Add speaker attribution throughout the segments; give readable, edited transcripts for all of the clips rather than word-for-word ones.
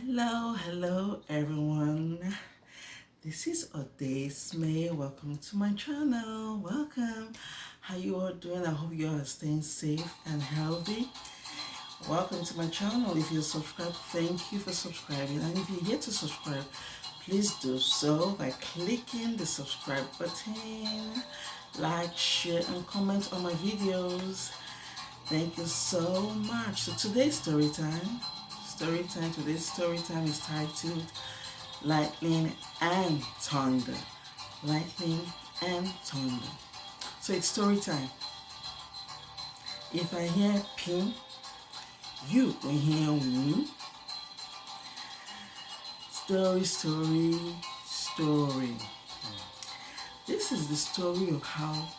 Speaker 1: Hello everyone. This is Odesme. Welcome to my channel. Welcome. How you all doing? I hope you are staying safe and healthy. Welcome to my channel. If you're subscribed, thank you for subscribing. And if you're yet to subscribe, please do so by clicking the subscribe button. Like, share, and comment on my videos. Thank you so much. So today's story time. Today's story time is titled Lightning and Thunder. Lightning and Thunder. So it's story time. If I hear pin, you will hear woo. Story. This is the story of how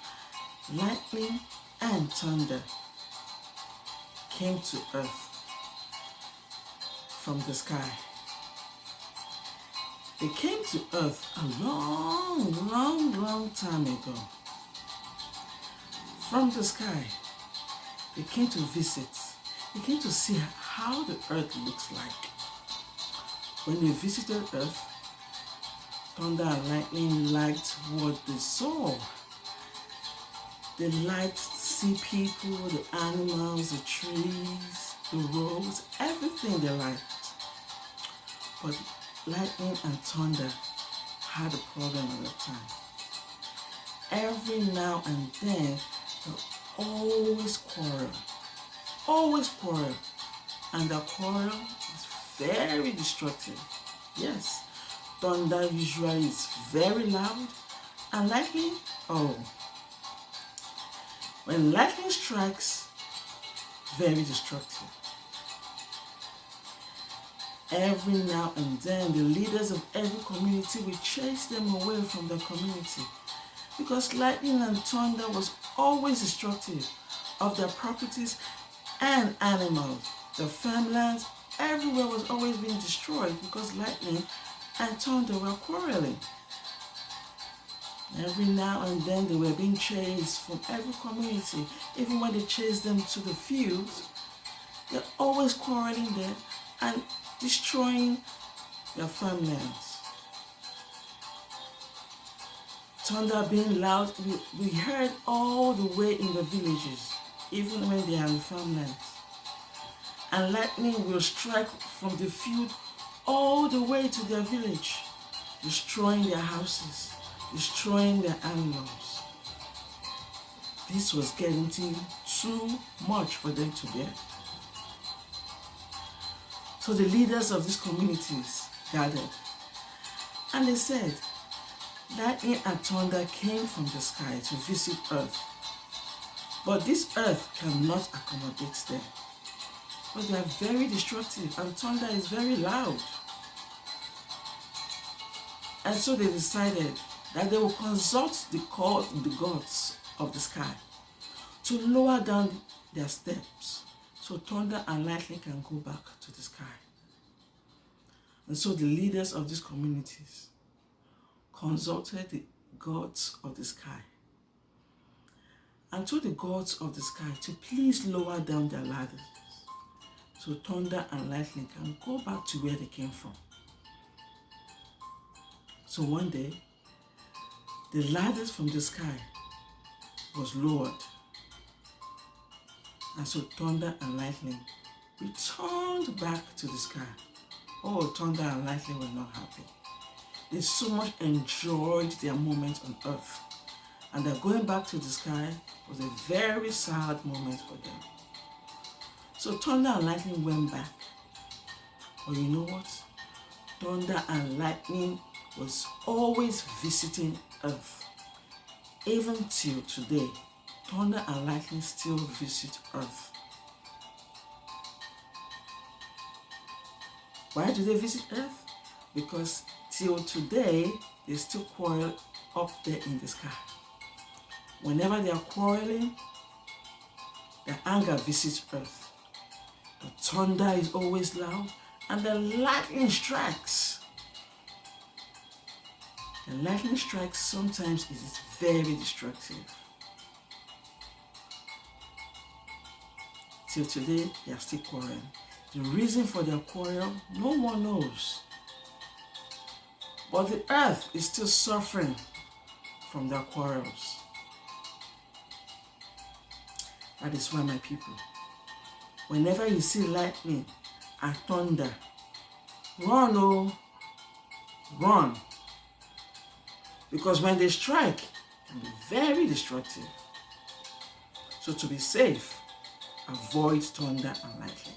Speaker 1: lightning and thunder came to earth from the sky. They came to earth a long time ago. From the sky, they came to visit. They came to see how the earth looks like. When they visited earth, thunder and lightning liked what they saw. They liked to see people, the animals, the trees, the roads, everything they liked. But lightning and thunder had a problem at the time. Every now and then, they always quarrel. And the quarrel is very destructive. Yes, thunder usually is very loud, and lightning, when lightning strikes, very destructive. Every now and then, the leaders of every community will chase them away from the community because lightning and thunder was always destructive of their properties and animals. The farmlands everywhere was always being destroyed because lightning and thunder were quarreling. Every now and then, they were being chased from every community. Even when they chased them to the fields, they're always quarreling there and destroying their farmlands. Thunder being loud, we heard all the way in the villages, even when they are in farmlands. And lightning will strike from the field all the way to their village, destroying their houses, destroying their animals. This was getting too much for them to bear. So the leaders of these communities gathered and they said, lightning and thunder came from the sky to visit earth. But this earth cannot accommodate them because they are very destructive and thunder is very loud. And so they decided that they will consult the gods of the sky to lower down their steps so thunder and lightning can go back to the sky. And so the leaders of these communities consulted the gods of the sky and told the gods of the sky to please lower down their ladders so thunder and lightning can go back to where they came from. So one day, the ladders from the sky was lowered. And so thunder and lightning returned back to the sky. Oh, thunder and lightning were not happy. They so much enjoyed their moment on earth. And that going back to the sky was a very sad moment for them. So thunder and lightning went back. But you know what? Thunder and lightning was always visiting earth. Even till today, thunder and lightning still visit earth. Why do they visit earth? Because till today, they still quarrel up there in the sky. Whenever they are quarreling, their anger visits earth. The thunder is always loud and the lightning strikes. The lightning strikes sometimes is very destructive. Till today, they are still quarreling. The reason for their quarrel, no one knows. But the earth is still suffering from their quarrels. That is why, my people, whenever you see lightning and thunder, run, oh, run. Because when they strike, it can be very destructive. So to be safe, avoid thunder and lightning.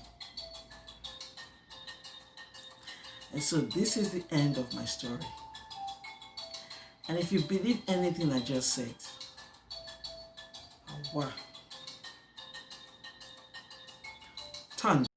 Speaker 1: And so this is the end of my story. And if you believe anything I just said, wow, thunder.